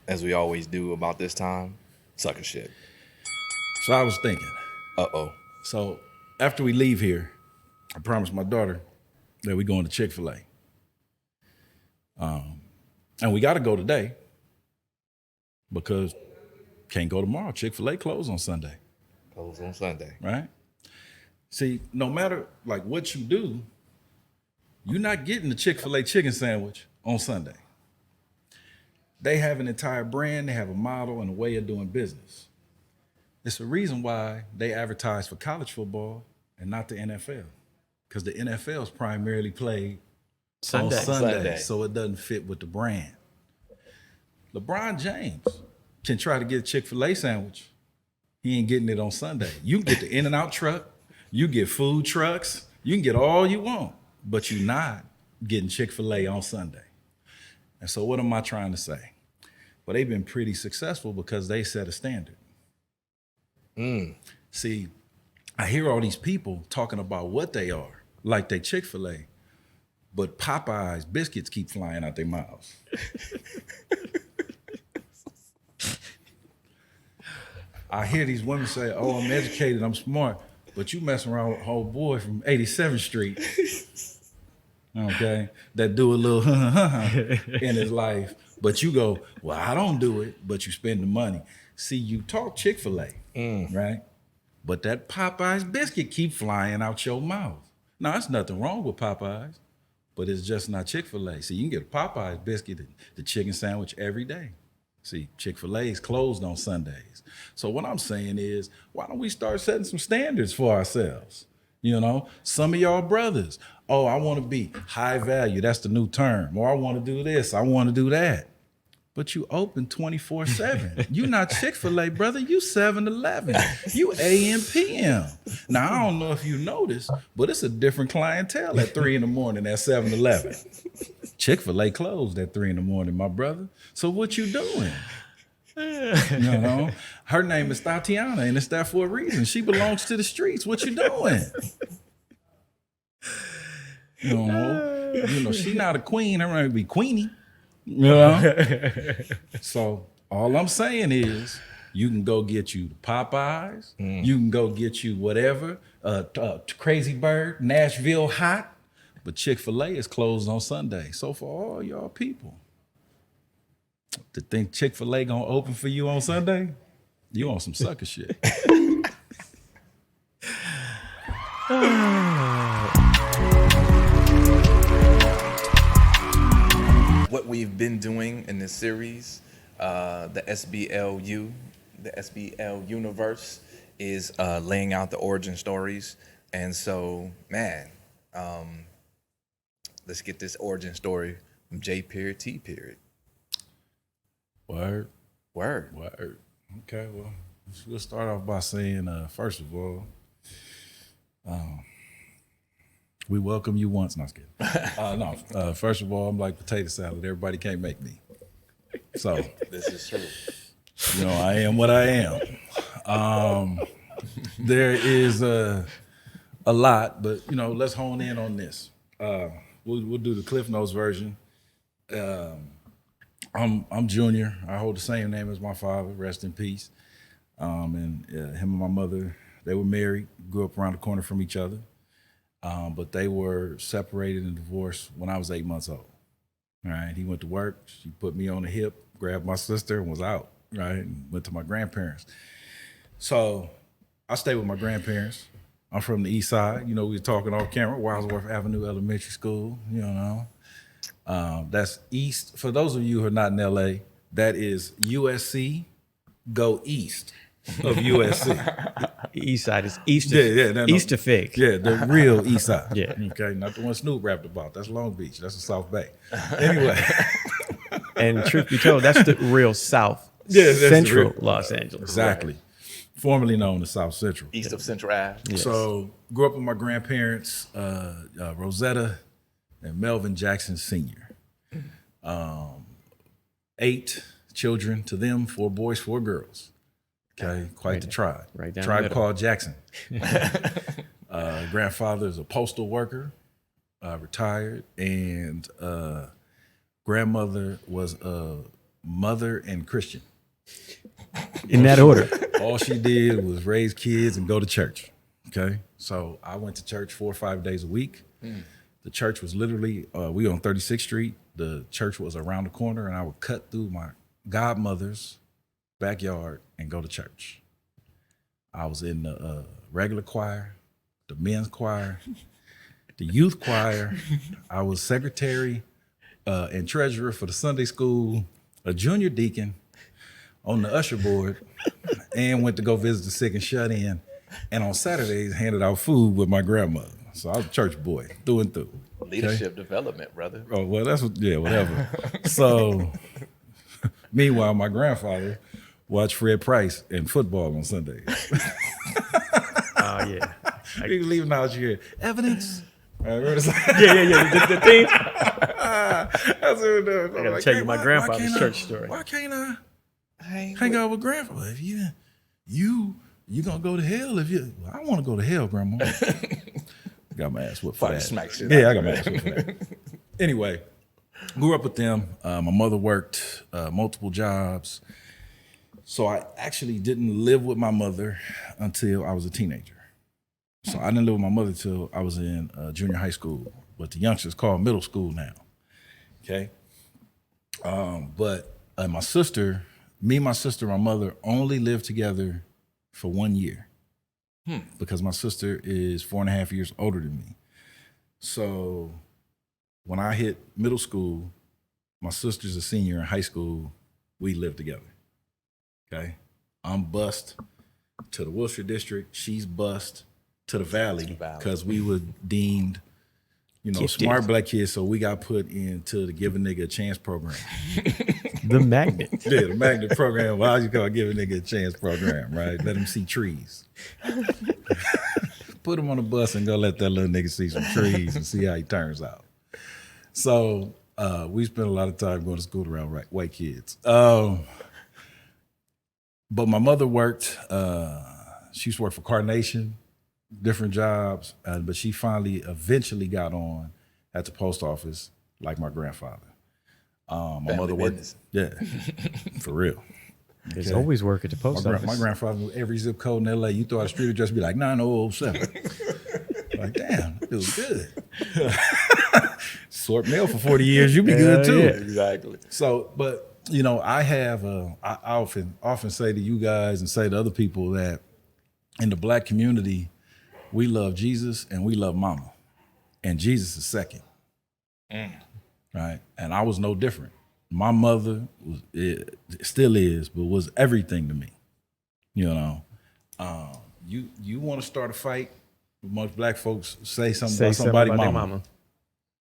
as we always do about this time, sucker shit. So I was thinking. Uh-oh. So after we leave here, I promised my daughter that we're going to Chick-fil-A. And we got to go today because can't go tomorrow. Chick-fil-A closed on Sunday, Close on Sunday. right? See, no matter like what you do, you're not getting the Chick-fil-A chicken sandwich on Sunday. They have an entire brand, they have a model and a way of doing business. It's the reason why they advertise for college football and not the NFL. Because the NFL is primarily played on Sunday, so it doesn't fit with the brand. LeBron James can try to get a Chick-fil-A sandwich. He ain't getting it on Sunday. You can get the In-N-Out truck, you get food trucks, you can get all you want, but you're not getting Chick-fil-A on Sunday. And so what am I trying to say? Well, they've been pretty successful because they set a standard. See, I hear all these people talking about what they are, like they Chick-fil-A, but Popeye's biscuits keep flying out their mouths. I hear these women say, oh, I'm educated, I'm smart, but you messing around with a whole boy from 87th Street, okay, that do a little in his life, but you go, well, I don't do it, but you spend the money. See, you talk Chick-fil-A, right? But that Popeye's biscuit keep flying out your mouth. Now, there's nothing wrong with Popeye's, but it's just not Chick-fil-A. See, you can get a Popeye's biscuit, the chicken sandwich every day. See, Chick-fil-A is closed on Sundays. So what I'm saying is, why don't we start setting some standards for ourselves? You know, some of y'all brothers, oh, I want to be high value. That's the new term. Or I want to do this. I want to do that. But you open 24/7. You not Chick-fil-A, brother. You 7-Eleven. You AM, PM. Now, I don't know if you noticed, but it's a different clientele at 3 in the morning at 7-Eleven. Chick-fil-A closed at 3 in the morning, my brother. So what you doing? You know, her name is Tatiana, and it's that for a reason. She belongs to the streets. What you doing? You know, she not a queen. Her name be Queenie. You know? So all I'm saying is, you can go get you Popeyes. You can go get you whatever, Crazy Bird, Nashville Hot. But Chick-fil-A is closed on Sunday. So for all y'all people to think Chick-fil-A gonna open for you on Sunday, you on some sucker shit. What we've been doing in this series, the SBLU, the SBL universe, is laying out the origin stories. And so, man, let's get this origin story from J period T period. Word. Word. Okay, well, we'll start off by saying, first of all, we welcome you once. No, I'm just kidding. First of all, I'm like potato salad. Everybody can't make me. So This is true. you know, I am what I am. There is a lot, but you know, let's hone in on this. We'll do the Cliff Notes version. I'm Junior. I hold the same name as my father. Rest in peace. And him and my mother, they were married, grew up around the corner from each other. But they were separated and divorced when I was 8 months old. Right? He went to work. She put me on the hip, grabbed my sister, and was out. Right? And went to my grandparents. So I stayed with my grandparents. I'm from the east side. You know, we were talking off camera, Wildsworth Avenue Elementary School, you know. That's east. For those of you who are not in LA, that is USC, go east of USC. East side is east of, east of Fig. Yeah, the real east side. Yeah. Okay, not the one Snoop rapped about. That's Long Beach. That's the South Bay. Anyway. And truth be told, that's the real South Central Los Angeles. Exactly. Right. Formerly known as South Central. East of Central Ave. Yes. So grew up with my grandparents, Rosetta and Melvin Jackson Sr. 8 children to them, 4 boys, 4 girls. Okay, quite the tribe. Right down tribe the middle. called Jackson. Grandfather is a postal worker, retired, and grandmother was a mother, and Christian. In that order. All she did was raise kids and go to church. Okay. So I went to church 4 or 5 days a week. The church was literally, we on 36th Street. The church was around the corner, and I would cut through my godmother's backyard and go to church. I was in the regular choir, the men's choir, the youth choir. I was secretary and treasurer for the Sunday school, a junior deacon, on the usher board, and went to go visit the sick and shut in. And on Saturdays, handed out food with my grandmother. So I was a church boy, through and through. Leadership development, brother. Oh, well, that's what, yeah, whatever. So, meanwhile, my grandfather watched Fred Price and football on Sundays. Oh, yeah. He was leaving out here. Evidence. Yeah. The theme. That's what I gotta tell you my grandfather's church story. Why can't I hang out with grandpa? If you gonna go to hell if you. Well, I want to go to hell, grandma. Got my ass whipped for that. Smack shit Yeah, I got my ass whipped for that. Anyway, grew up with them. My mother worked multiple jobs, so I actually didn't live with my mother until I was a teenager. So I didn't live with my mother till I was in junior high school, what the youngsters call middle school now. Okay. But my sister, my mother only lived together for 1 year because my sister is 4.5 years older than me. So when I hit middle school, my sister's a senior in high school. We lived together. Okay. I'm bused to the Wilshire district. She's bused to the Valley because we were deemed, smart black kids. So we got put into the Give a Nigga a Chance program. The magnet. Yeah, the magnet program. Why you call it Give a Nigga a Chance program, right? Let him see trees. Put him on a bus and go let that little nigga see some trees and see how he turns out. So we spent a lot of time going to school around white kids. But my mother worked. She used to work for Carnation, different jobs, but she eventually got on at the post office like my grandfather. My mother worked. Yeah, for real. There's always work at the post office. My grandfather knew every zip code in LA. You throw out a street address, be like 9007. Like, damn, it was good. Sort mail for 40 years, you be good too. Yeah. Exactly. So, but I have I often say to you guys and say to other people that in the black community, we love Jesus and we love mama. And Jesus is second. Right? And I was no different. My mother still is, but was everything to me. You want to start a fight amongst black folks, say something about somebody's mama.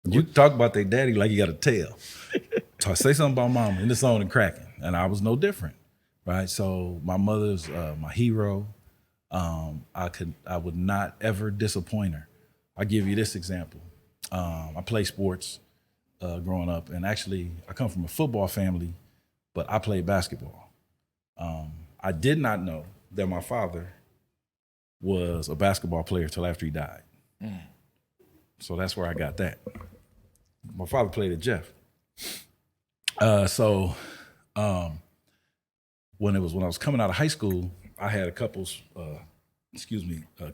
You talk about their daddy like you got a tail. Say something about mama, and it's on and cracking. And I was no different, right? So my mother's my hero. I would not ever disappoint her. I'll give you this example. I play sports growing up, and actually I come from a football family, but I played basketball. I did not know that my father was a basketball player till after he died. So that's where I got that. My father played at Jeff. When I was coming out of high school, I had a couple,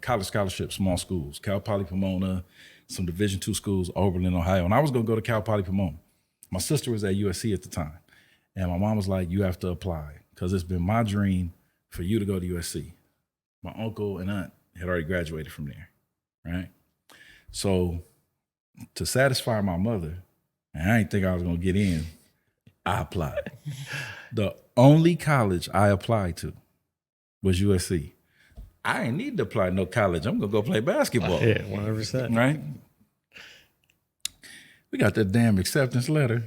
college scholarships, small schools, Cal Poly Pomona, some Division II schools, Oberlin, Ohio. And I was going to go to Cal Poly Pomona. My sister was at USC at the time. And my mom was like, you have to apply because it's been my dream for you to go to USC. My uncle and aunt had already graduated from there, right? So to satisfy my mother, and I didn't think I was going to get in, I applied. The only college I applied to was USC. I ain't need to apply to no college. I'm going to go play basketball. Yeah, 100%. Right? We got that damn acceptance letter.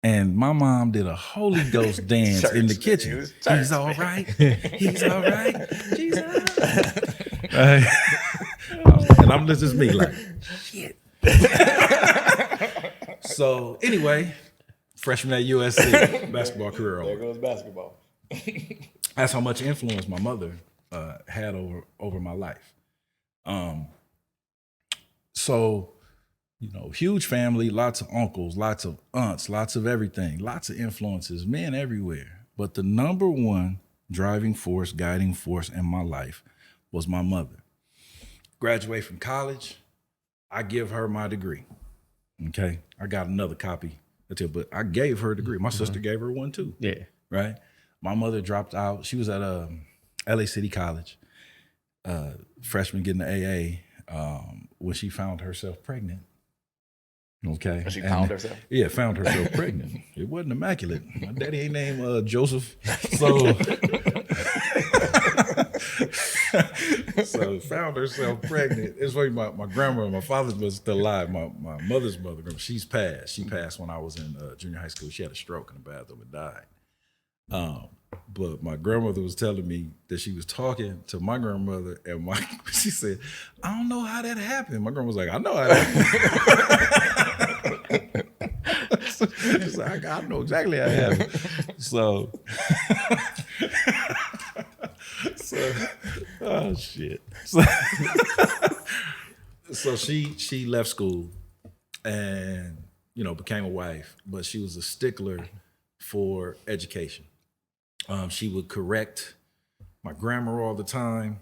And my mom did a Holy Ghost dance in the kitchen. He's all right. He's all right. He's all right. And I'm just me like, shit. So anyway, freshman at USC, basketball career over. There goes basketball. That's how much influence my mother had over my life. So, huge family, lots of uncles, lots of aunts, lots of everything, lots of influences, men everywhere. But the number one driving force, guiding force in my life was my mother. Graduate from college, I give her my degree. Okay, I got another copy, but I gave her a degree. My sister gave her one too. Yeah. Right. My mother dropped out. She was at LA City College, freshman getting the AA, when she found herself pregnant. Okay. She found herself? Yeah, found herself pregnant. It wasn't immaculate. My daddy ain't named Joseph. So so found herself pregnant. It's funny, my grandma, my father's mother's still alive. My mother's mother, she's passed. She passed when I was in junior high school. She had a stroke in the bathroom and died. But my grandmother was telling me that she was talking to my grandmother, and she said, "I don't know how that happened." My grandma was like, "I know how that happened." She's like, I know exactly how it happened. So, oh shit. So she left school and became a wife, but she was a stickler for education. She would correct my grammar all the time.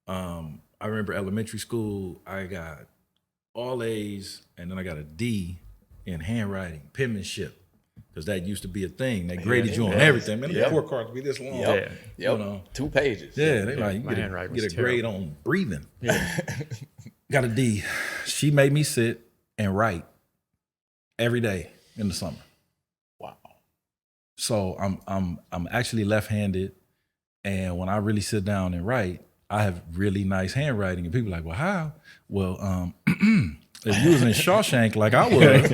I remember elementary school, I got all A's, and then I got a D in handwriting, penmanship, because that used to be a thing. They graded you on everything. Man, the report cards be this long. Yep. 2 pages. Yeah, they like, you get a grade on breathing. Yeah. Got a D. She made me sit and write every day in the summer. Wow. So I'm actually left-handed, and when I really sit down and write, I have really nice handwriting. And people are like, well, how? Well, if you was in Shawshank like I was,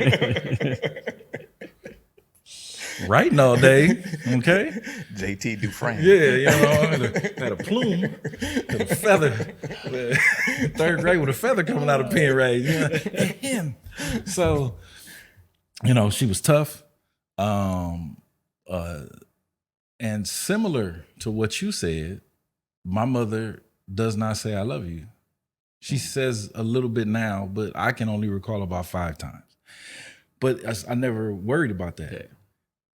writing all day, okay? JT Dufresne. Yeah, had a plume, had a feather. Third grade with a feather coming out of pen raise. So, she was tough. And similar to what you said, my mother does not say I love you. She says a little bit now, but I can only recall about 5 times. But I never worried about that.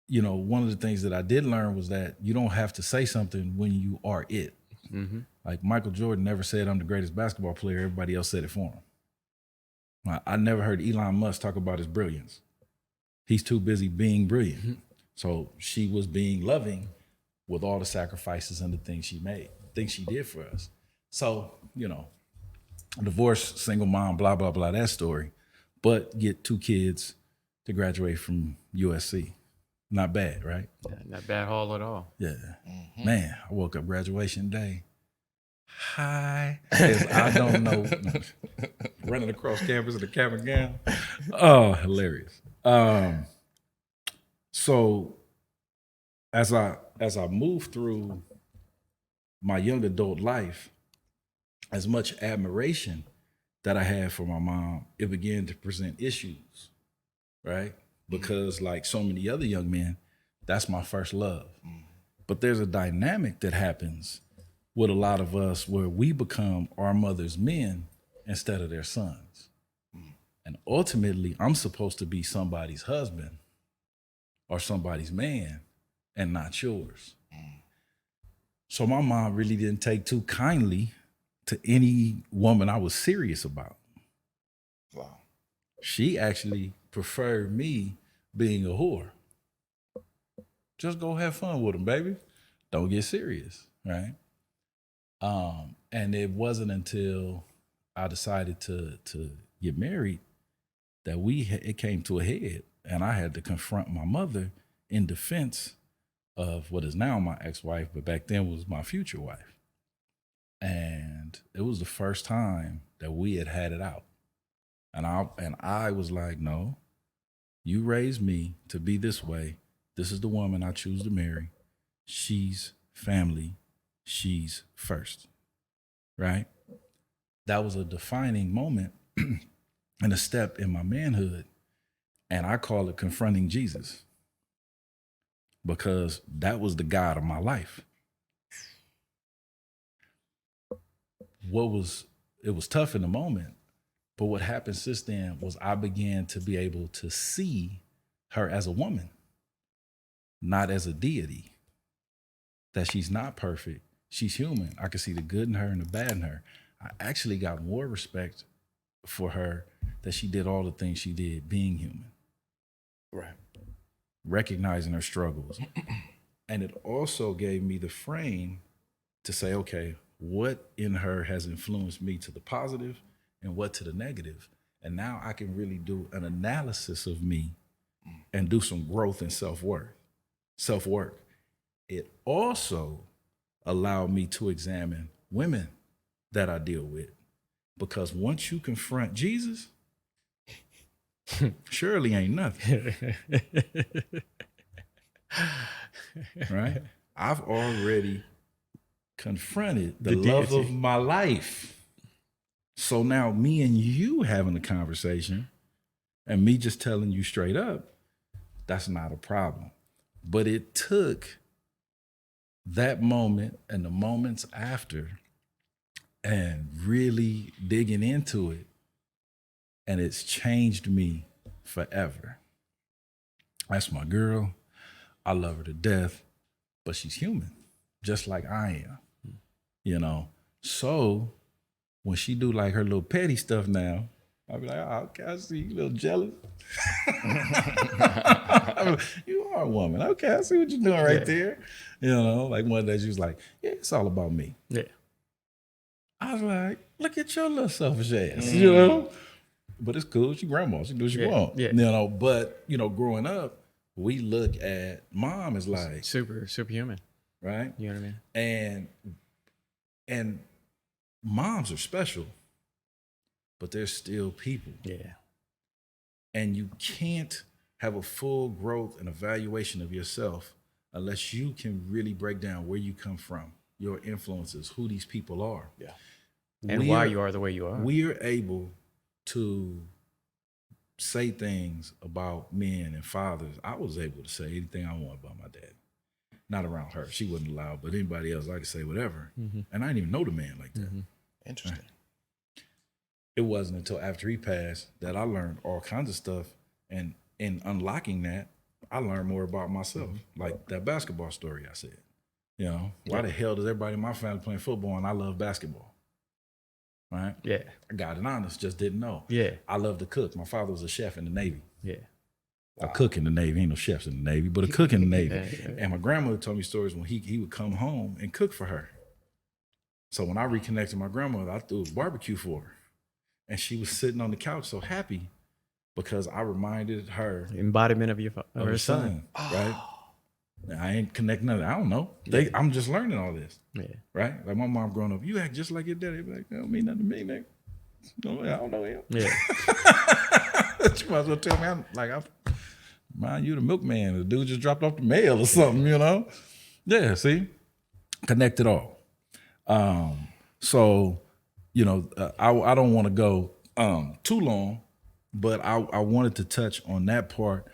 Yeah. One of the things that I did learn was that you don't have to say something when you are it. Mm-hmm. Like Michael Jordan never said, I'm the greatest basketball player. Everybody else said it for him. I never heard Elon Musk talk about his brilliance. He's too busy being brilliant. Mm-hmm. So she was being loving with all the sacrifices and the things she made, things she did for us. So, divorced, single mom, blah, blah, blah, that story. But get 2 kids to graduate from USC. Not bad, right? Yeah, not bad haul at all. Yeah. Mm-hmm. Man, I woke up graduation day. Hi. I don't know. Running across campus in a cap and gown. Oh, hilarious. So as I move through my young adult life, as much admiration that I had for my mom, it began to present issues, right? Because like so many other young men, that's my first love. But there's a dynamic that happens with a lot of us where we become our mother's men instead of their sons. And ultimately, I'm supposed to be somebody's husband or somebody's man and not yours. So my mom really didn't take too kindly to any woman I was serious about. Wow. She actually preferred me being a whore. Just go have fun with them, baby. Don't get serious, right? And it wasn't until I decided to get married that it came to a head, and I had to confront my mother in defense of what is now my ex-wife, but back then was my future wife. And it was the first time that we had it out. And I was like, no, you raised me to be this way. This is the woman I choose to marry. She's family. She's first, right? That was a defining moment and a step in my manhood. And I call it confronting Jesus, because that was the God of my life. It was tough in the moment, But what happened since then was I began to be able to see her as a woman, not as a deity, that she's not perfect. She's human. I could see the good in her and the bad in her. I actually got more respect for her that she did all the things she did being human. Right. Recognizing her struggles. And it also gave me the frame to say, okay, what in her has influenced me to the positive and what to the negative? And now I can really do an analysis of me and do some growth and self-work. It also allowed me to examine women that I deal with. Because once you confront Jesus, surely ain't nothing. Right? I've already confronted the love of my life. So now me and you having a conversation and me just telling you straight up, that's not a problem. But it took that moment and the moments after and really digging into it, and it's changed me forever. That's my girl. I love her to death, but she's human, just like I am, you know? So when she do like her little petty stuff now, I'll be like, oh, okay, I see you a little jealous. You are a woman. Okay, I see what you're doing right there. You know, like one day she was like, yeah, it's all about me. Yeah. I was like, look at your little selfish ass, you know? But it's cool. She grandma. She do what she want. Yeah. You know, but, you know, growing up, we look at mom as like superhuman. Right? You know what I mean? And moms are special, but they're still people. Yeah. And you can't have a full growth and evaluation of yourself unless you can really break down where you come from, your influences, who these people are. Yeah. And why you are the way you are. We are able to say things about men and fathers. I was able to say anything I want about my dad. Not around her. She wasn't allowed, but anybody else, I could say whatever. Mm-hmm. And I didn't even know the man like that. Mm-hmm. Interesting. It wasn't until after he passed that I learned all kinds of stuff. And in unlocking that, I learned more about myself. Mm-hmm. Like that basketball story I said. You know, why the hell does everybody in my family playing football and I love basketball? Right? Yeah. I got it honest, just didn't know. Yeah. I love to cook. My father was a chef in the Navy. Yeah. Wow. A cook in the Navy. Ain't no chefs in the Navy, but a cook in the Navy. And my grandmother told me stories when he would come home and cook for her. So when I reconnected with my grandmother, I threw a barbecue for her. And she was sitting on the couch so happy because I reminded her. Embodiment of her son. Right? I ain't connecting nothing. I don't know. I'm just learning all this. Yeah. Right? Like my mom growing up, you act just like your daddy. Be like, that don't mean nothing to me, nigga. No, I don't know him. Yeah. You might as well tell me I'm like, mind you, the milkman. The dude just dropped off the mail or something, you know? Yeah, see? Connect it all. So, you know, I don't want to go too long, but I wanted to touch on that part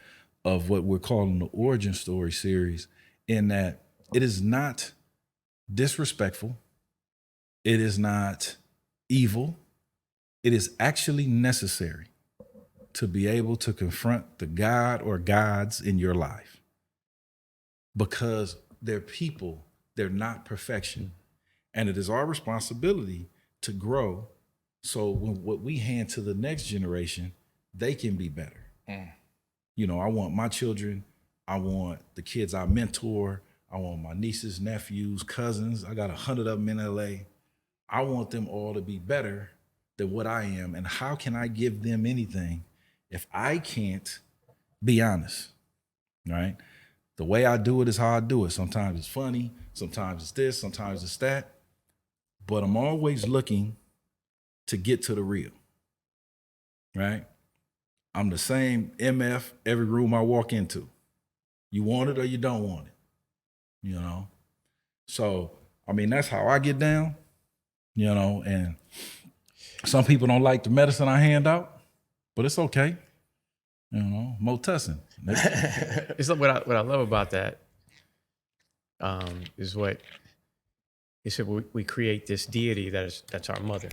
of what we're calling the origin story series, in that it is not disrespectful. It is not evil. It is actually necessary to be able to confront the God or gods in your life, because they're people, they're not perfection. And it is our responsibility to grow so when what we hand to the next generation, they can be better. You know, I want my children, I want the kids I mentor, I want my nieces, nephews, cousins. I got 100 of them in LA. I want them all to be better than what I am. And how can I give them anything if I can't be honest, right? The way I do it is how I do it. Sometimes it's funny, sometimes it's this, sometimes it's that. But I'm always looking to get to the real, right? I'm the same MF every room I walk into. You want it or you don't want it, you know? So, I mean, that's how I get down, you know, and some people don't like the medicine I hand out, but it's okay. You know, Motussin. It's like what I love about that is what he said. We create this deity that's our mother,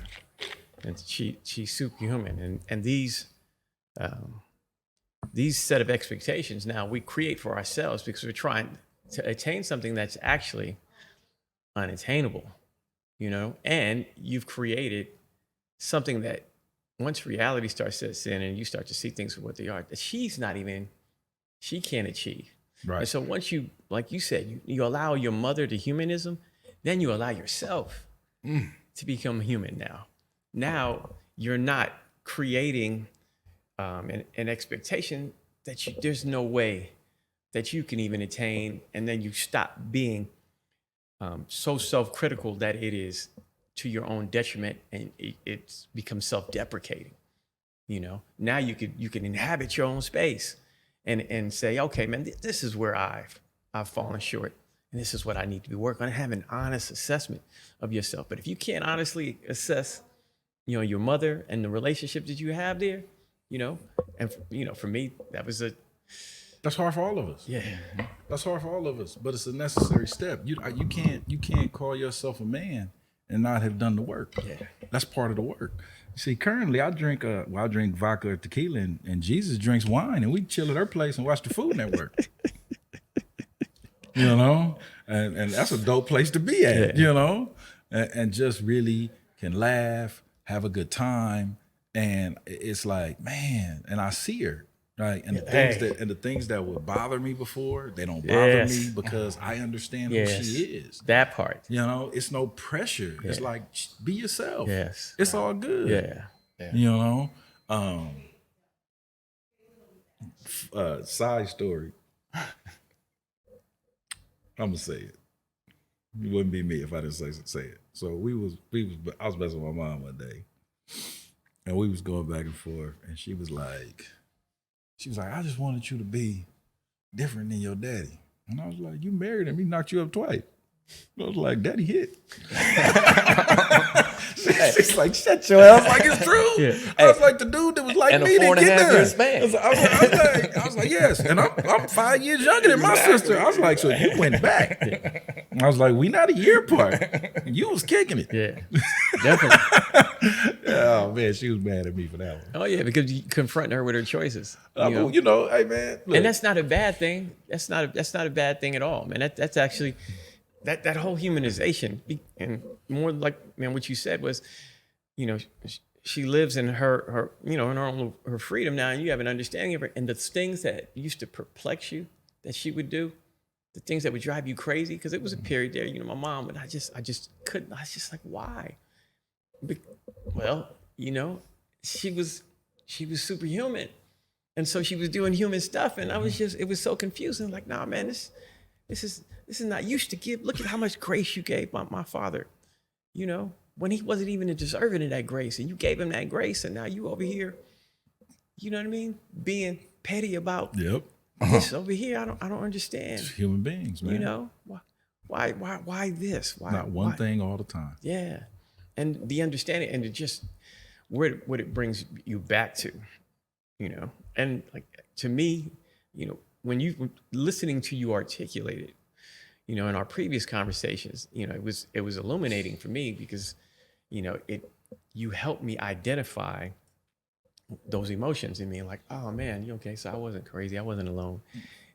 and she's superhuman, and these set of expectations now we create for ourselves because we're trying to attain something that's actually unattainable, and you've created something that once reality starts to set in and you start to see things for what they are, that she can't achieve. Right. And so once you, like you said, you allow your mother to humanism, then you allow yourself to become human now. Now you're not creating an expectation that there's no way that you can even attain, and then you stop being so self-critical that it is to your own detriment, and it becomes self-deprecating. Now you can inhabit your own space and say, okay, man, this is where I've fallen short, and this is what I need to be working on. Have an honest assessment of yourself. But if you can't honestly assess, your mother and the relationship that you have there, and for me, That's hard for all of us. Yeah. That's hard for all of us, but it's a necessary step. You can't call yourself a man and not have done the work. Yeah. That's part of the work. See, currently I drink vodka or tequila, and Jesus drinks wine, and we chill at her place and watch the Food Network. And that's a dope place to be at. And just really can laugh, have a good time, and it's like, man, and I see her. Right. And the things that would bother me before, they don't bother me because I understand who she is. That part. It's no pressure. It's like, be yourself. Yes. It's all good. Yeah. Side story. I'm gonna say it. It wouldn't be me if I didn't say it. So I was messing with my mom one day, and we was going back and forth, and she was like, I just wanted you to be different than your daddy. And I was like, you married him, he knocked you up twice. I was like, daddy hit. She's like, shut your ass. Like, it's true. Yeah. I was like, the dude that was like me didn't get there. I was like, yes. And I'm 5 years younger than my sister. I was like, so you went back. Yeah. I was like, we not a year apart. You was kicking it. Yeah, definitely. Oh, man, she was mad at me for that one. Oh, yeah, because you confront her with her choices. Hey, man. Look. And that's not a bad thing. That's not a bad thing at all, man. That's actually... That whole humanization, and more like, man, what you said was, she lives in her her freedom now, and you have an understanding of her. And the things that used to perplex you, that she would do, the things that would drive you crazy, because it was a period there, my mom, and I just couldn't. I was just like, why? Well, she was superhuman, and so she was doing human stuff, and it was so confusing. Like, nah, man, this is not, you used to give, look at how much grace you gave my father, when he wasn't even deserving of that grace, and you gave him that grace, and now you over here, you know what I mean? Being petty about this over here. I don't understand. It's human beings, man. Why this? Why not one thing all the time? Yeah. And the understanding, and it just what it brings you back to, and like, to me, when you listening to you articulate it, in our previous conversations, it was illuminating for me, because, you helped me identify those emotions in me, like, oh man, okay, so I wasn't crazy, I wasn't alone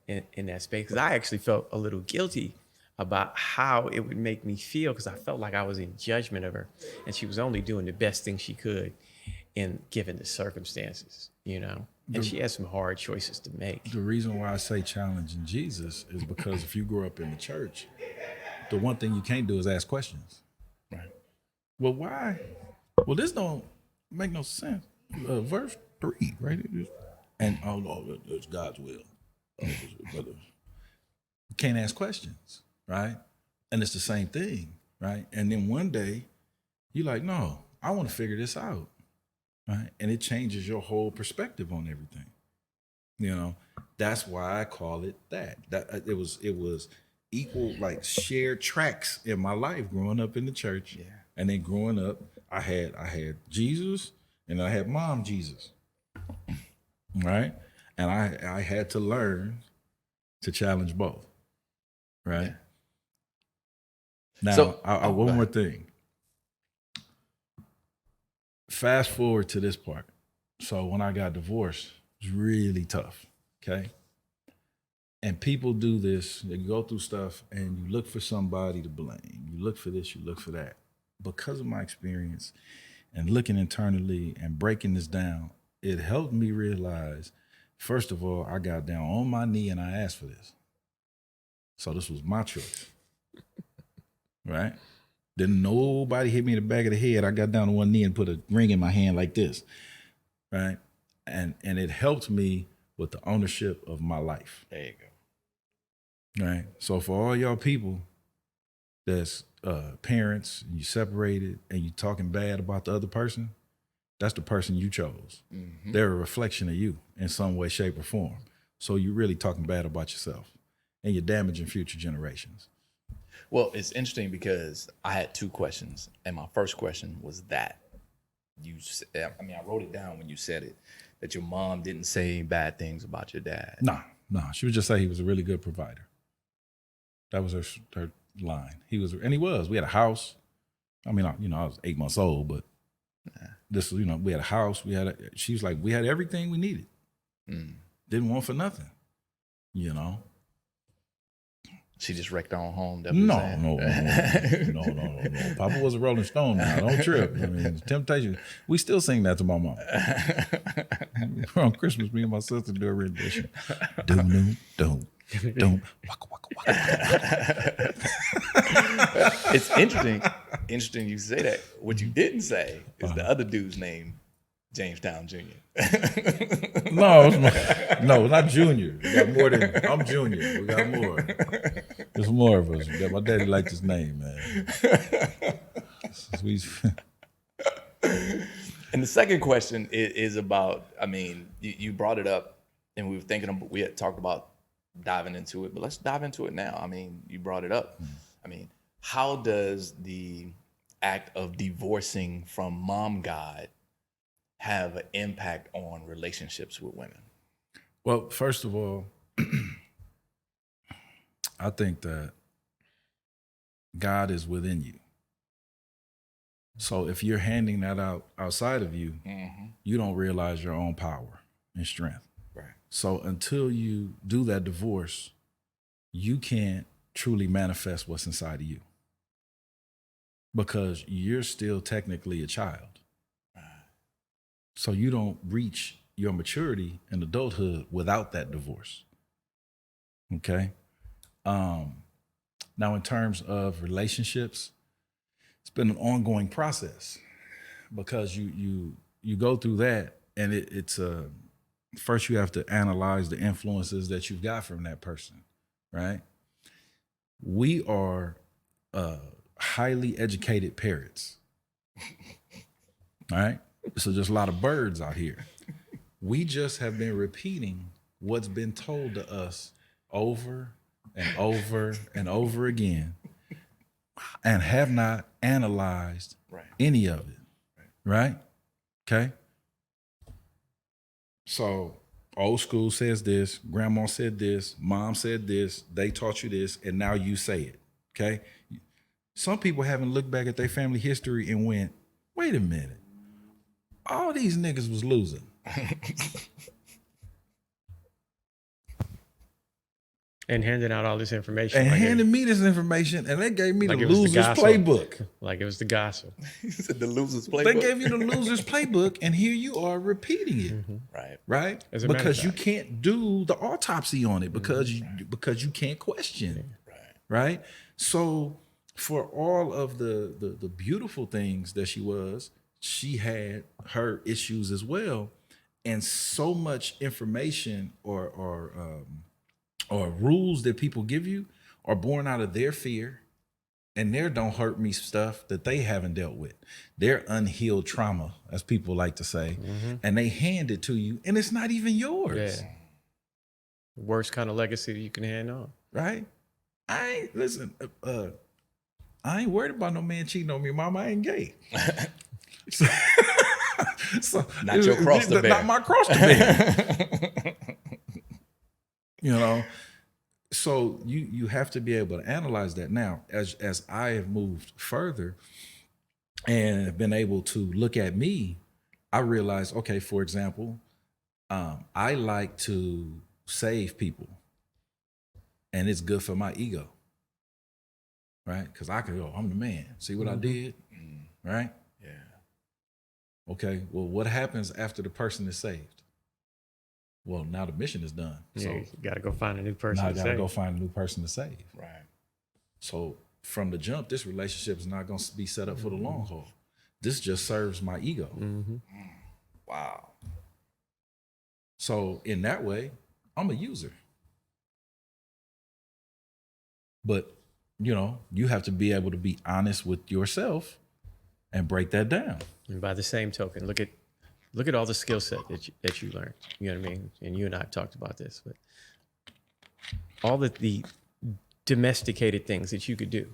in that space, because I actually felt a little guilty about how it would make me feel, because I felt like I was in judgment of her, and she was only doing the best thing she could given the circumstances, And she has some hard choices to make. The reason why I say challenging Jesus is because if you grew up in the church, the one thing you can't do is ask questions. Right. Well, why? Well, this don't make no sense. Verse 3, right? And no, it's God's will. You can't ask questions, right? And it's the same thing, right? And then one day, you're like, no, I want to figure this out. Right? And it changes your whole perspective on everything. That's why I call it that. That it was equal, like, shared tracks in my life growing up in the church. Yeah. And then growing up, I had Jesus and I had Mom Jesus. Right? And I had to learn to challenge both. Right? Yeah. Now, one more thing. fast forward to this part. So when I got divorced, it was really tough. Okay. And people do this, they go through stuff and you look for somebody to blame. You look for this, you look for that. Because of my experience and looking internally and breaking this down, it helped me realize, first of all, I got down on my knee and I asked for this. So this was my choice, right? Didn't nobody hit me in the back of the head. I got down on one knee and put a ring in my hand like this, right? And it helped me with the ownership of my life. There you go. Right. So for all y'all people that's parents and you separated and you talking bad about the other person, that's the person you chose. Mm-hmm. They're a reflection of you in some way, shape, or form. So you're really talking bad about yourself and you're damaging future generations. Well, it's interesting because I had two questions, and my first question was that I wrote it down when you said it, that your mom didn't say bad things about your dad. No, she would just say he was a really good provider. That was her line. He was. We had a house. I mean, I was 8 months old, but this was, we had a house. She was like, we had everything we needed. Didn't want for nothing, She just wrecked her own home. No. Papa was a Rolling Stone now. Don't trip. I mean, Temptation. We still sing that to my mom. On Christmas, me and my sister do a rendition. Don't. Waka, waka, waka, waka. It's interesting you say that. What you didn't say is the other dude's name, Jamestown Jr. No, not Junior. We got more than I'm Junior. We got more. There's more of us. My daddy liked his name, man. And the second question is about, you brought it up and we had talked about diving into it, but let's dive into it now. You brought it up. How does the act of divorcing from mom God have an impact on relationships with women? Well, first of all, I think that God is within you. So if you're handing that out outside of you, you don't realize your own power and strength. Right. So until you do that divorce, you can't truly manifest what's inside of you because you're still technically a child. So you don't reach your maturity and adulthood without that divorce. Okay. Now, in terms of relationships, it's been an ongoing process because you go through that, and it's first you have to analyze the influences that you've got from that person, right? We are highly educated parrots, all right? So there's a lot of birds out here. We just have been repeating what's been told to us over and over and over again and have not analyzed any of it, right? Okay? So old school says this, grandma said this, mom said this, they taught you this, and now you say it, okay? Some people haven't looked back at their family history and went, wait a minute. All these niggas was losing. And handing out all this information. And handed me this information, and they gave me like the loser's playbook. Like it was the gospel. You said the loser's playbook? They gave you the loser's playbook, and here you are repeating it. Right? Because you can't do the autopsy on it because you can't question. Right? So for all of the beautiful things that she had her issues as well, and so much information or rules that people give you are born out of their fear and their don't hurt me stuff that they haven't dealt with, their unhealed trauma, as people like to say, and they hand it to you, and it's not even yours. Yeah. Worst kind of legacy that you can hand on. Right? I ain't worried about no man cheating on me, mama. I ain't gay. So not your cross to bear. Not my cross to bear. So you have to be able to analyze that. Now, as I have moved further and have been able to look at me I realized, okay, for example, I like to save people, and it's good for my ego, right? Because I can go, I'm the man. See what I did, right? Yeah. Okay. Well, what happens after the person is saved? Well, now the mission is done. Yeah, So you got to go find a new person. now I to gotta save. go find a new person to save. Right. So from the jump, this relationship is not going to be set up for the long haul. This just serves my ego. Wow. So in that way, I'm a user. But you have to be able to be honest with yourself and break that down. And by the same token, look at all the skill set that you learned. You know what I mean? And you and I have talked about this, but all the domesticated things that you could do.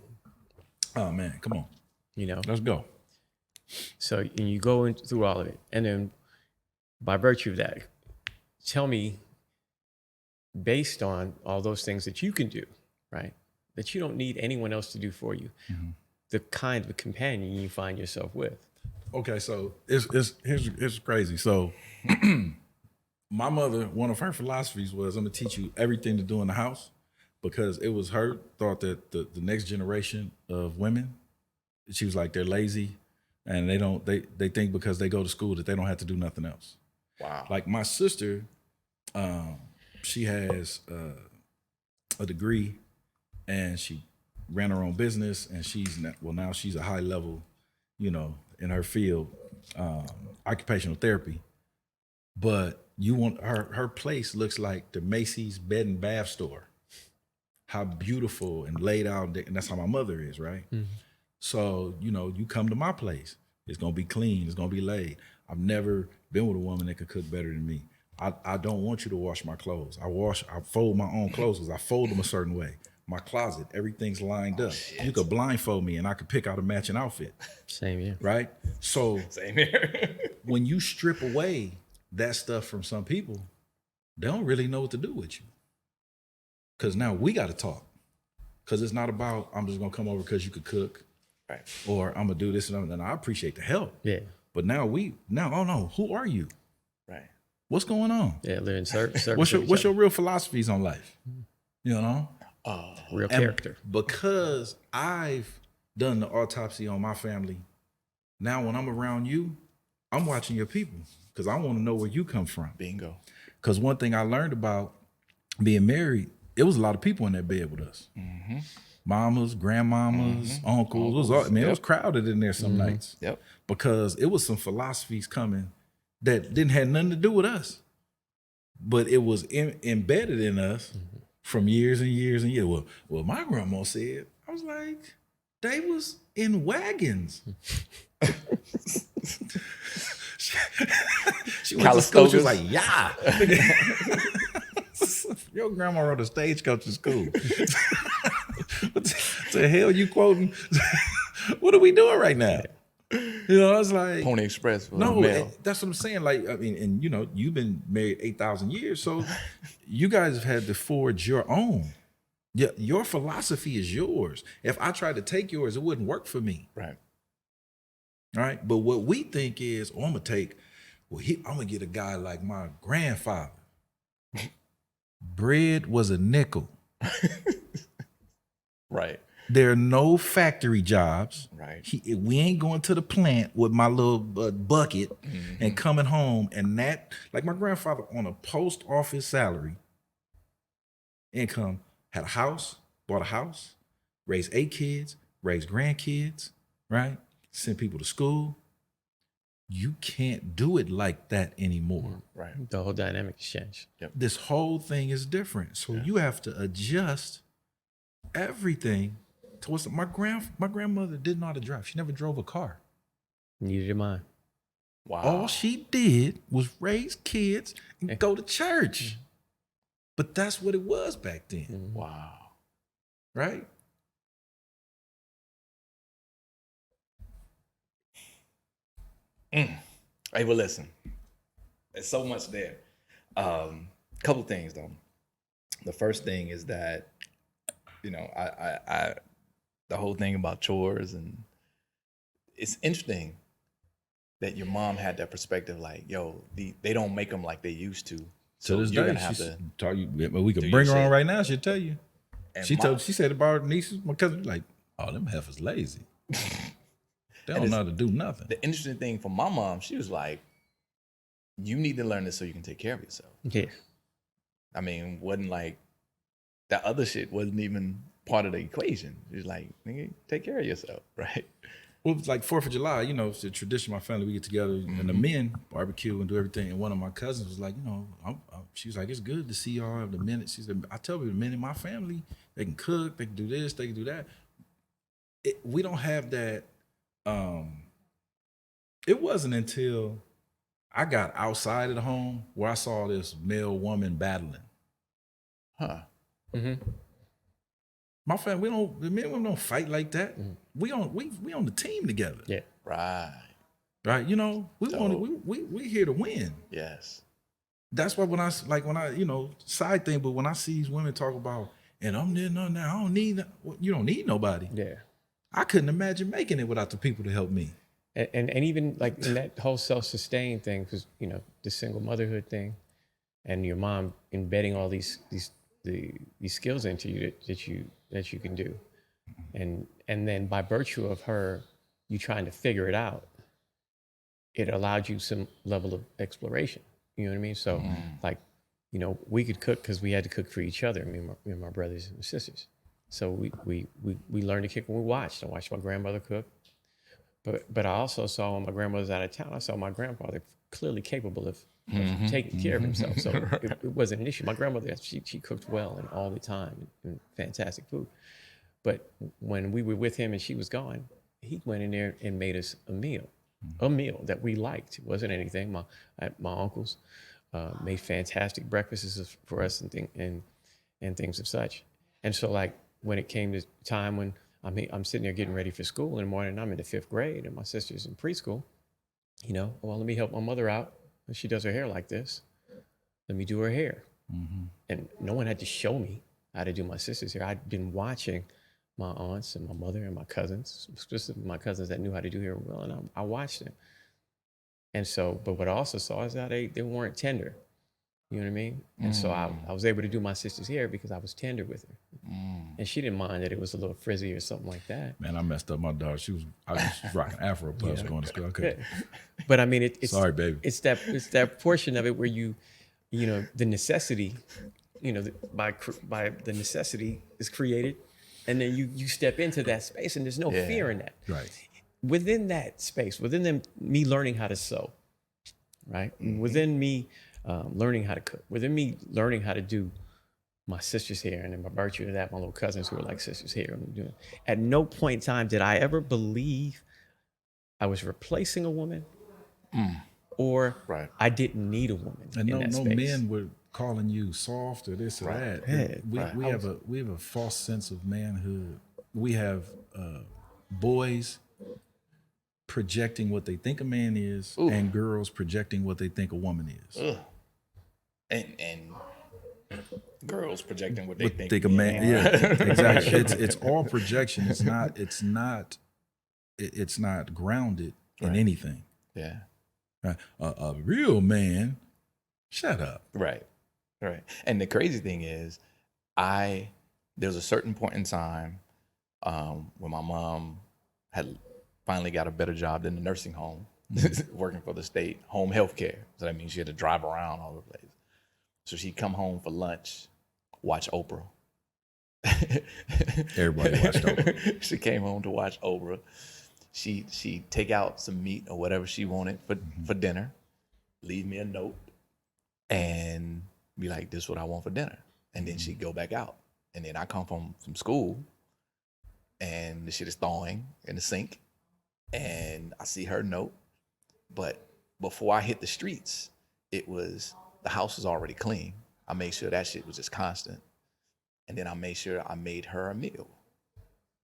Oh man, come on, let's go. So and you go through all of it, and then by virtue of that, tell me, based on all those things that you can do, right? That you don't need anyone else to do for you. The kind of companion you find yourself with. Okay, so here's crazy. So my mother, one of her philosophies was, I'm gonna teach you everything to do in the house, because it was her thought that the next generation of women, she was like, they're lazy and they think because they go to school that they don't have to do nothing else. Wow. Like my sister, she has a degree and she ran her own business, and now she's a high level, in her field, occupational therapy. But you want her place looks like the Macy's bed and bath store. How beautiful and laid out, and that's how my mother is, right? So, you come to my place, it's gonna be clean, it's gonna be laid. I've never been with a woman that could cook better than me. I don't want you to wash my clothes. I fold my own clothes because I fold them a certain way. My closet, everything's lined up. You could blindfold me and I could pick out a matching outfit. Same here. Right? So Same here. when you strip away that stuff from some people, they don't really know what to do with you. Because now we got to talk. Because it's not about, I'm just going to come over because you could cook. Right. Or I'm going to do this and I appreciate the help. Yeah. But now oh no, who are you? Right. What's going on? Yeah, they're in service. What's your real philosophies on life? real And character? because I've done the autopsy on my family, now when I'm around you, I'm watching your people because I want to know where you come from. Bingo. Because one thing I learned about being married, it was a lot of people in that bed with us. Mamas, grandmamas, uncles. It was crowded in there some nights. Yep. Because it was some philosophies coming that didn't have nothing to do with us. But it was embedded in us from years and years and years. Well, my grandma said, I was like, they was in wagons. She went to school, she was like, yeah. Your grandma rode a stagecoach to school. What the hell you quoting? What are we doing right now? I was like, Pony Express for no, the mail. that's what I'm saying. Like, I mean, and you've been married 8,000 years, so you guys have had to forge your own. Yeah, your philosophy is yours. If I tried to take yours, it wouldn't work for me. Right. Right. But what we think is, I'm gonna get a guy like my grandfather. Bread was a nickel. Right. There are no factory jobs. Right. We ain't going to the plant with my little bucket and coming home and that, like my grandfather on a post office salary income, had a house, bought a house, raised 8 kids, raised grandkids, right? Sent people to school. You can't do it like that anymore. Right. The whole dynamic has changed. This whole thing is different. So you have to adjust everything to what's my grandmother didn't know how to drive. She never drove a car. Neither did mine. Wow. All she did was raise kids and go to church. But that's what it was back then. Wow. Right? Hey, well, listen. There's so much there. Couple things though. The first thing is that, I the whole thing about chores, and it's interesting that your mom had that perspective, like, yo, they don't make them like they used to. To So this you're day, gonna have she's to. tell you. We could do bring your her on shit. right now. She'll tell you. And She said about her nieces, my cousin, like, oh, them heifers lazy. They don't know how to do nothing. The interesting thing for my mom, she was like, you need to learn this so you can take care of yourself. Yeah. I mean, wasn't like that other shit wasn't even part of the equation. She was like, nigga, take care of yourself, right? Well, it's like 4th of July, you know, it's a tradition. My family, we get together and the men barbecue and do everything. And one of my cousins was like, you know, she was like, it's good to see y'all have the men. She said, I tell you, the men in my family, they can cook, they can do this, they can do that. We don't have that. It wasn't until I got outside of the home where I saw this male woman battling. Huh. Mm-hmm. My family, the men and women don't fight like that. We on the team together. Yeah. Right. Right. You know, we here to win. Yes. That's why when I, you know, side thing, but when I see these women talk about, and I'm there, no, now I don't need, you don't need nobody. Yeah. I couldn't imagine making it without the people to help me. And even like in that whole self-sustained thing, because, you know, the single motherhood thing and your mom embedding all these skills into you that you can do. And then by virtue of her, you trying to figure it out, it allowed you some level of exploration. You know what I mean? So like, you know, we could cook because we had to cook for each other, me and my brothers and sisters. So we learned to cook when we watched. I watched my grandmother cook. But I also saw when my grandmother was out of town, I saw my grandfather clearly capable of taking care of himself. So it wasn't an issue. My grandmother, she cooked well and all the time and fantastic food. But when we were with him and she was gone, he went in there and made us a meal that we liked. It wasn't anything. My uncles made fantastic breakfasts for us and things of such. And so like when it came to time when I'm sitting there getting ready for school in the morning, I'm in the 5th grade and my sister's in preschool, you know, well, let me help my mother out. She does her hair like this. Let me do her hair. And no one had to show me how to do my sister's hair. I'd been watching my aunts and my mother and my cousins, specifically my cousins that knew how to do hair well, and I watched them. And so, but what I also saw is that they weren't tender. You know what I mean? And so I was able to do my sister's hair because I was tender with her. And she didn't mind that it was a little frizzy or something like that. Man, I messed up my daughter. I was rocking Afro puffs going to school. Okay. But I mean, it's sorry, baby. It's that portion of it where you know, the necessity, you know, by the necessity is created, and then you step into that space, and there's no fear in that. Right. Within that space, within me learning how to sew, right? Within me learning how to cook, within me learning how to do my sister's hair, and then by virtue of that, my little cousins who were like sister's hair. At no point in time did I ever believe I was replacing a woman, or I didn't need a woman. And in that no space. men were calling you soft or this or that. Yeah, We have a false sense of manhood. We have boys projecting what they think a man is, and girls projecting what they think a woman is. And girls projecting what they think a man. Yeah, exactly. It's all projection. It's not grounded in anything. Yeah. A real man, shut up. Right. And the crazy thing is, there's a certain point in time when my mom had finally got a better job than the nursing home, working for the state, home health care. So that means she had to drive around all the place. So she'd come home for lunch, watch Oprah. Everybody watched Oprah. She came home to watch Oprah. She'd take out some meat or whatever she wanted for dinner, leave me a note, and be like, this is what I want for dinner. And then she'd go back out. And then I come from school, and the shit is thawing in the sink, and I see her note. But before I hit the streets, the house was already clean. I made sure that shit was just constant. And then I made sure I made her a meal.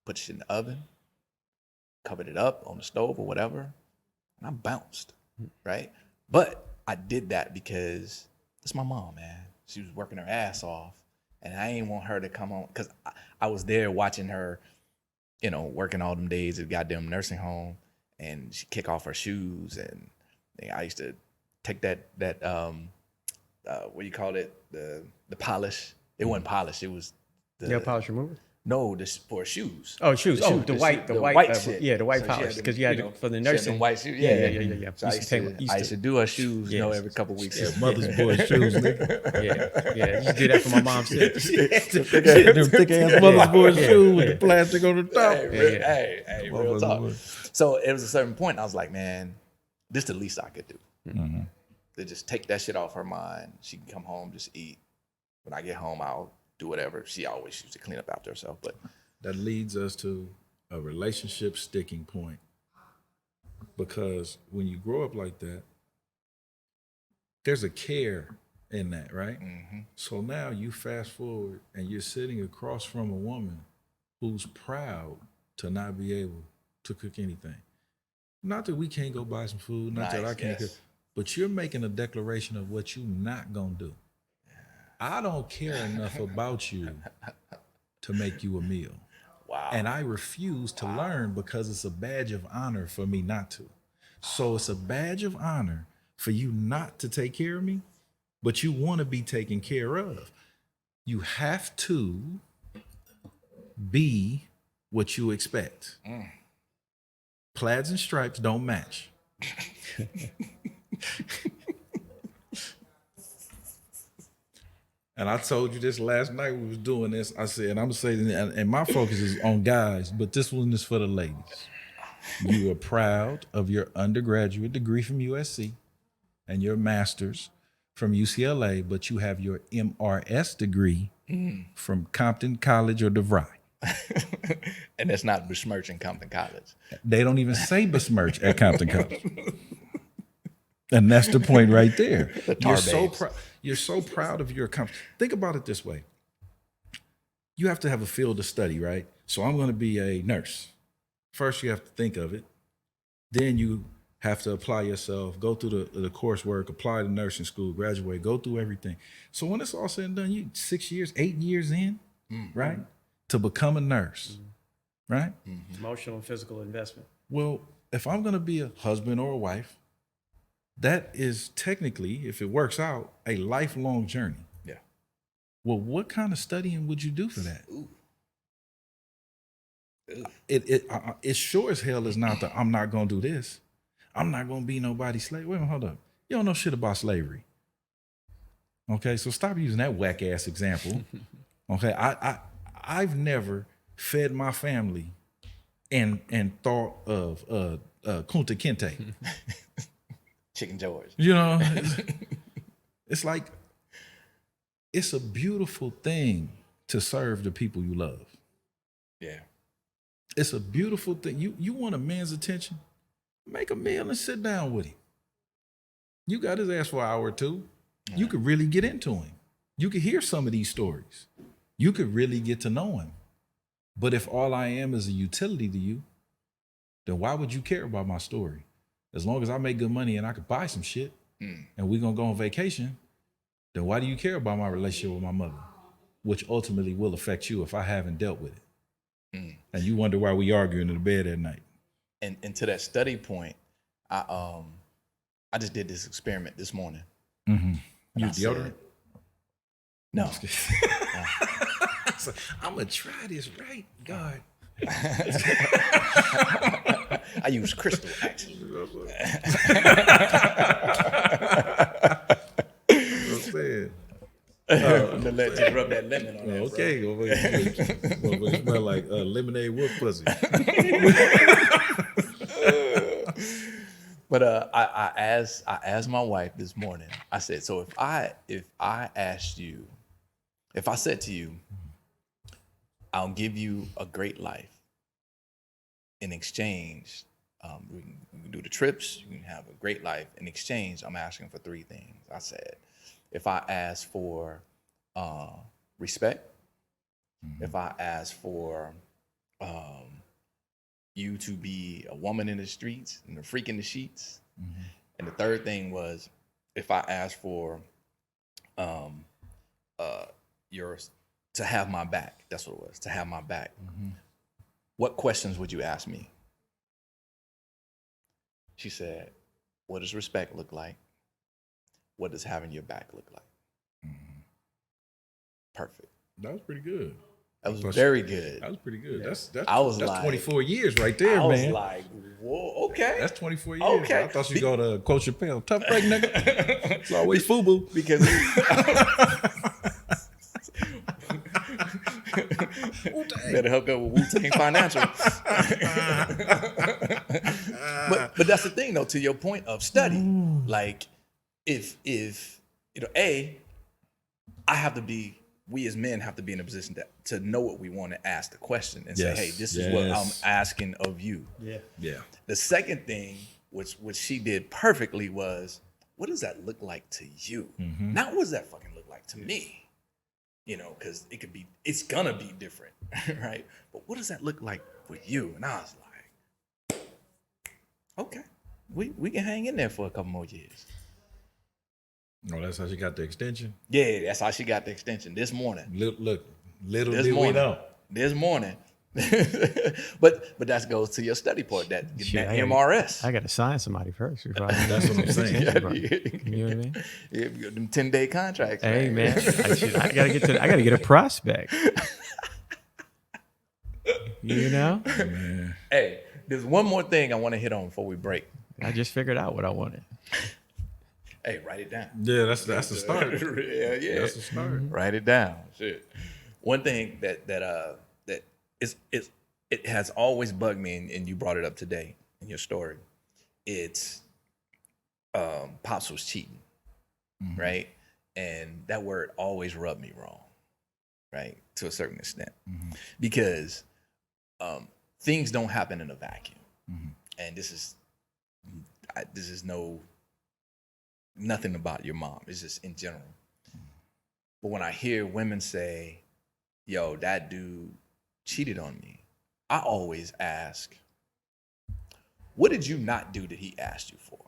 Put shit in the oven, covered it up on the stove or whatever, and I bounced, right? But I did that because it's my mom, man. She was working her ass off, and I ain't want her to come home, because I was there watching her, you know, working all them days at the goddamn nursing home, and she'd kick off her shoes, and I used to take that what do you call it, the polish. It wasn't polish. It was the Nail polish remover. No, this for shoes. Oh, shoes. The white shit. Yeah, the white So she polish had because you had to, for the she had nursing. them white shoes. Yeah. So I used to do her shoes, Yeah. every couple weeks. Yeah, mother's boy shoes, nigga. Yeah. You did that for my mom too. Them thick ass mother's boy shoes with the plastic on the top. Hey, real talk. So it was a certain point I was like, man, this is the least I could do. Mm-hmm. To just take that shit off her mind. She can come home, just eat. When I get home, I'll do whatever. She always used to clean up after herself. But That leads us to a relationship sticking point. Because when you grow up like that, there's a care in that, right? mm-hmm. So now you fast forward and you're sitting across from a woman who's proud to not be able to cook anything. Not that we can't go buy some food, not that I can't cook, but you're making a declaration of what you're not gonna do. I don't care enough about you to make you a meal. Wow. And I refuse to learn because it's a badge of honor for me not to. So it's a badge of honor for you not to take care of me, but you want to be taken care of. You have to be what you expect. Plaids and stripes don't match. And I told you this last night we was doing this. I said, and I'm saying, and my focus is on guys, but this one is for the ladies. You are proud of your undergraduate degree from USC and your master's from UCLA, but you have your MRS degree from Compton College or DeVry. And that's not besmirching Compton College. They don't even say besmirch at Compton College. And that's the point right there. You're so proud of your accomplishment. Think about it this way. You have to have a field of study, right? So I'm going to be a nurse. First, you have to think of it. Then you have to apply yourself, go through the coursework, apply to nursing school, graduate, go through everything. So when it's all said and done, you 6 years, 8 years in, right? To become a nurse, right? Emotional and physical investment. Well, if I'm going to be a husband or a wife, that is technically, if it works out, a lifelong journey. Yeah. Well, what kind of studying would you do for that? Ooh. It sure as hell is not that I'm not going to do this. I'm not going to be nobody's slave. Wait a minute, hold up. You don't know shit about slavery. Okay, so stop using that whack ass example. Okay, I've never fed my family and thought of Kunta Kinte. Chicken George. You know, it's like, it's a beautiful thing to serve the people you love. Yeah. It's a beautiful thing. You want a man's attention? Make a meal and sit down with him. You got his ass for an hour or two. You could really get into him. You could hear some of these stories. You could really get to know him. But if all I am is a utility to you, then why would you care about my story? As long as I make good money and I could buy some shit and we're going to go on vacation, then why do you care about my relationship with my mother? Which ultimately will affect you if I haven't dealt with it. And you wonder why we arguing in the bed at night. And to that study point, I just did this experiment this morning. You I deodorant? said, no. So, I'm going to try this, right? God. I use crystal, actually. I'm saying. Just rub that lemon on that, Okay. It smell like lemonade wolf pussy. But I asked my wife this morning. I said, so if I asked you, if I said to you, I'll give you a great life in exchange, we can do the trips, you can have a great life. In exchange, I'm asking for three things. I said, if I ask for respect, if I ask for you to be a woman in the streets and a freak in the sheets, and the third thing was, if I asked for yours to have my back, that's what it was, to have my back. What questions would you ask me? She said, what does respect look like? What does having your back look like? Perfect. That was pretty good. That was very good. That was pretty good. That's I was that's like, 24 years right there, I was man. like, whoa, okay. That's 24 years. Okay. I thought you go to Coach Chappelle. Tough break, nigga. It's always FUBU. Because better hook up with Wu-Tang Financial. but that's the thing though, to your point of study. Like if we as men have to be in a position to know what we want to ask the question and say, hey, this is what I'm asking of you. Yeah. The second thing, which she did perfectly, was what does that look like to you? Not what does that fucking look like to me? Because it's gonna be different, right? But what does that look like for you? And I was like, okay, we can hang in there for a couple more years. Oh, that's how she got the extension? Yeah, that's how she got the extension this morning. Look, little This did we morning. know. This morning. but that goes to your study part, that MRS. I got to sign somebody first. That's what I'm saying. You know what I mean? Yeah, them 10-day contracts. Hey man, I gotta get a prospect. You know? Man. Hey, there's one more thing I want to hit on before we break. I just figured out what I wanted. Hey, write it down. Yeah, that's the start. Yeah. That's the start. Write it down. Shit. One thing that it has always bugged me, and you brought it up today in your story. It's Pops was cheating, right? And that word always rubbed me wrong, right? To a certain extent, because things don't happen in a vacuum, and this is nothing about your mom. It's just in general. But when I hear women say, yo, that dude cheated on me, I always ask, what did you not do that he asked you for?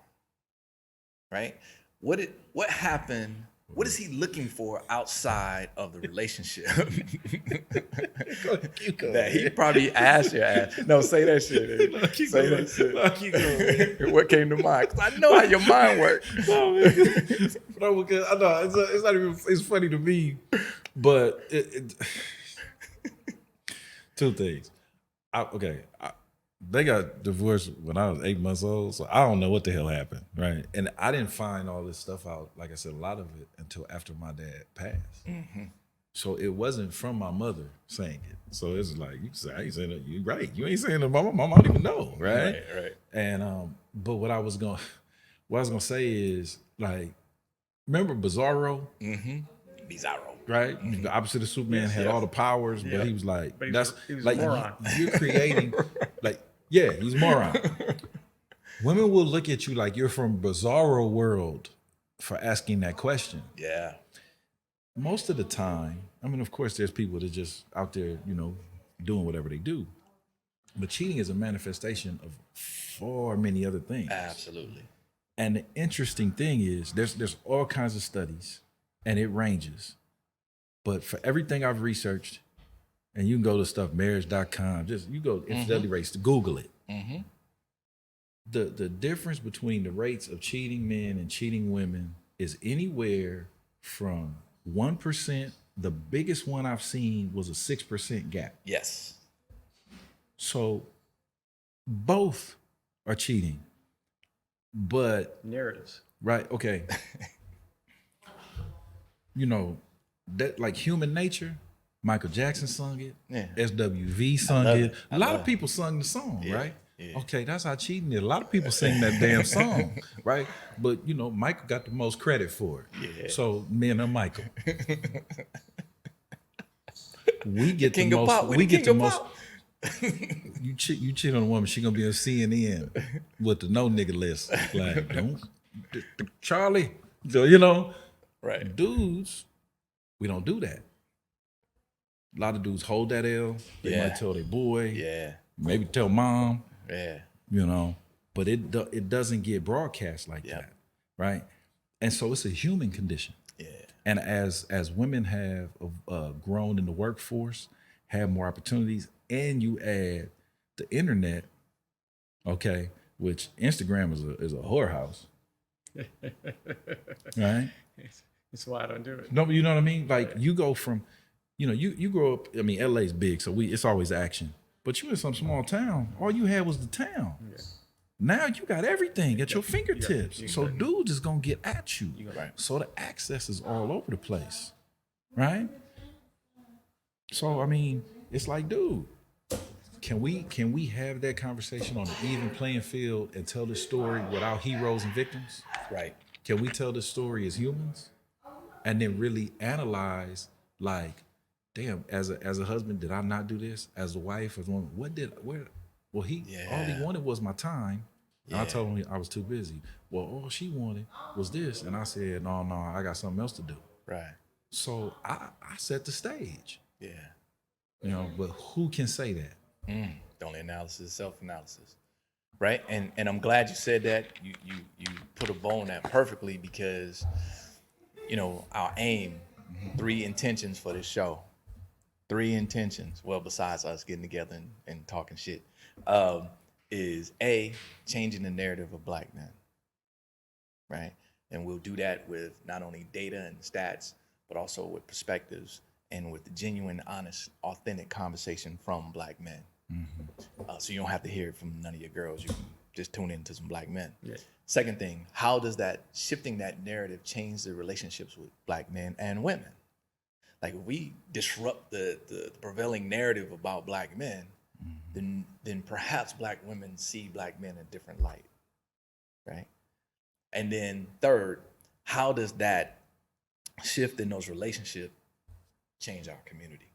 Right? What happened? What is he looking for outside of the relationship? That he probably asked your ass. No, say that shit. Say that shit. What came to mind? 'Cause I know how your mind works. No, because I know it's not even. It's funny to me, but two things. They got divorced when I was 8 months old, so I don't know what the hell happened, right? And I didn't find all this stuff out, like I said, a lot of it until after my dad passed. So it wasn't from my mother saying it. So it's like, you say, I ain't saying that. You right. You ain't saying that. My mom don't even know, right? Right. And but what I was gonna say is, like, remember Bizarro? Bizarro. Right? The opposite of Superman had all the powers, but he was like, he was like a moron. you're creating, like, yeah, he's a moron. Women will look at you like you're from Bizarro world for asking that question. Yeah. Most of the time, I mean, of course, there's people that just out there, doing whatever they do. But cheating is a manifestation of far many other things. Absolutely. And the interesting thing is there's all kinds of studies, and it ranges. But for everything I've researched, and you can go to stuff, marriage.com, just you go infidelity rates, to Google it. The difference between the rates of cheating men and cheating women is anywhere from 1%. The biggest one I've seen was a 6% gap. Yes. So both are cheating. But Narratives. right, okay. That, like, Human Nature, Michael Jackson sung it. Yeah. SWV sung it. A lot of it. people sung the song, right? Yeah. Okay, that's how cheating is. A lot of people sing that damn song, right? But Michael got the most credit for it. Yeah. So me and Michael, we get the King of most. pop. We get the most. Pop. You cheat on a woman, she gonna be on CNN with the no nigga list. Like, don't Charlie, Right. dudes, we don't do that. A lot of dudes hold that L. They might tell their boy. Yeah. Maybe tell mom. Yeah. But it doesn't get broadcast like that, right? And so it's a human condition. Yeah. And as women have grown in the workforce, have more opportunities, and you add the internet, okay, which Instagram is a whorehouse, right? That's why I don't do it. No, you know what I mean? Like you go from, you grow up. I mean, LA's big, so it's always action. But you in some small town, all you had was the town. Yeah. Now you got everything at your fingertips. Yeah. So dudes is gonna get at you. Right. So the access is all over the place, right? So I mean, it's like, dude, can we have that conversation on an even playing field and tell this story without heroes and victims? Right. Can we tell this story as humans, and then really analyze, like, damn, as a husband, did I not do this? As a wife, as one, all he wanted was my time. And I told him I was too busy. Well, all she wanted was this. And I said, no, I got something else to do. Right. So I set the stage. Yeah. But who can say that? The only analysis is self-analysis. Right. And I'm glad you said that. You put a bow on that perfectly, because, our aim, 3 intentions for this show. 3 intentions. Well, besides us getting together and talking shit. Is A, changing the narrative of Black men, right? And we'll do that with not only data and stats, but also with perspectives and with the genuine, honest, authentic conversation from Black men. So you don't have to hear it from none of your girls. You can just tune into some Black men. Yeah. Second thing, how does that shifting that narrative change the relationships with Black men and women? Like, if we disrupt the prevailing narrative about Black men, then perhaps Black women see Black men in a different light, right? And then third, how does that shift in those relationships change our community?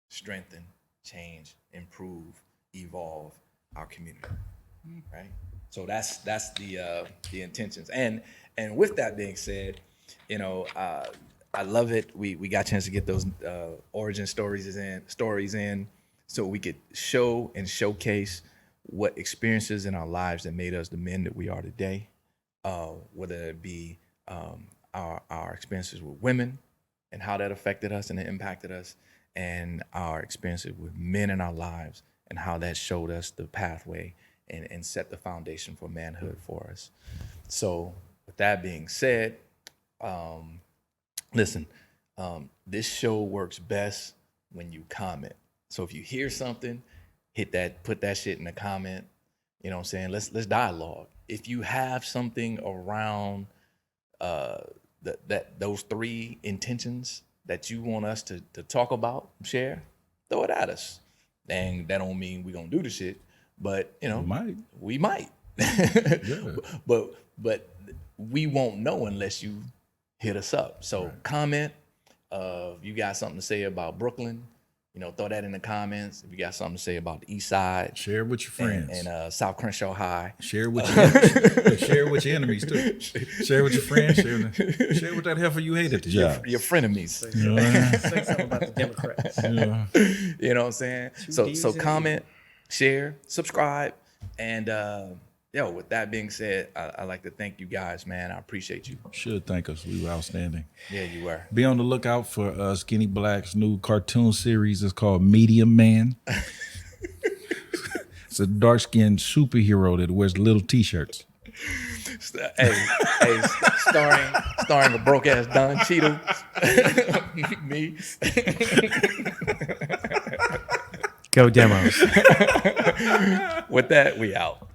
Strengthen, change, improve, evolve our community, right? So that's the intentions. And with that being said, I love it. We got a chance to get those origin stories in. So we could show and showcase what experiences in our lives that made us the men that we are today, whether it be our experiences with women and how that affected us and it impacted us, and our experiences with men in our lives and how that showed us the pathway and set the foundation for manhood for us. So with that being said, listen, this show works best when you comment. So if you hear something, put that shit in the comment. You know what I'm saying? Let's dialogue. If you have something around those 3 intentions that you want us to talk about, share, throw it at us. And that don't mean we gonna do the shit, but we might. Yeah. But we won't know unless you hit us up. So comment. If you got something to say about Brooklyn, throw that in the comments. If you got something to say about the East Side, share it with your friends and South Crenshaw High. Share it with share it with your enemies too. Share it with your friends. Share it with that heifer you hate at the job. Your frenemies. Say something about the Democrats. Yeah. You know what I'm saying? So comment, share, subscribe, and with that being said, I'd like to thank you guys, man. I appreciate you. Should thank us. We were outstanding. Yeah, you were. Be on the lookout for Skinny Black's new cartoon series. It's called Medium Man. It's a dark-skinned superhero that wears little T-shirts. Hey, starring a broke-ass Don Cheadle. Me. Go Demos. With that, we out.